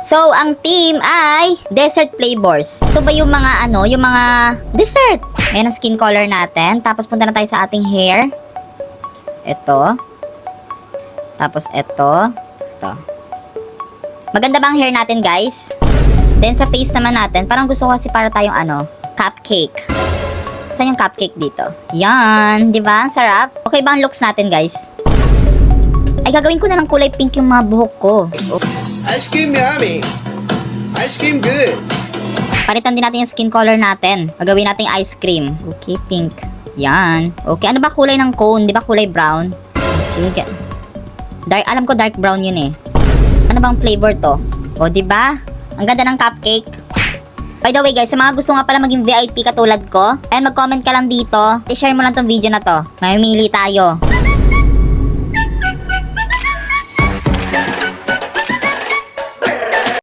So, ang team ay dessert flavors. Ito ba yung mga yung mga dessert? Ayan ang skin color natin. Tapos punta na tayo sa ating hair. Ito. Tapos ito. Ito. Maganda ba ang hair natin, guys? Then sa face naman natin, parang gusto ko kasi para tayong cupcake. Saan yung cupcake dito? Yan, di ba? Ang sarap. Okay ba ang looks natin, guys? Ay, gagawin ko na ng kulay pink yung mga buhok ko. Ice cream yummy. Ice cream good. Palitan din natin yung skin color natin. Gagawin natin ice cream. Okay, pink. Yan. Okay, ano ba kulay ng cone? Di ba kulay brown? Okay. Dark, alam ko dark brown yun eh. Ano bang flavor to? O, di ba? Ang ganda ng cupcake. By the way guys, sa mga gusto nga pala maging VIP katulad ko, mag-comment ka lang dito. I-share mo lang tong video na to. Mamimili tayo.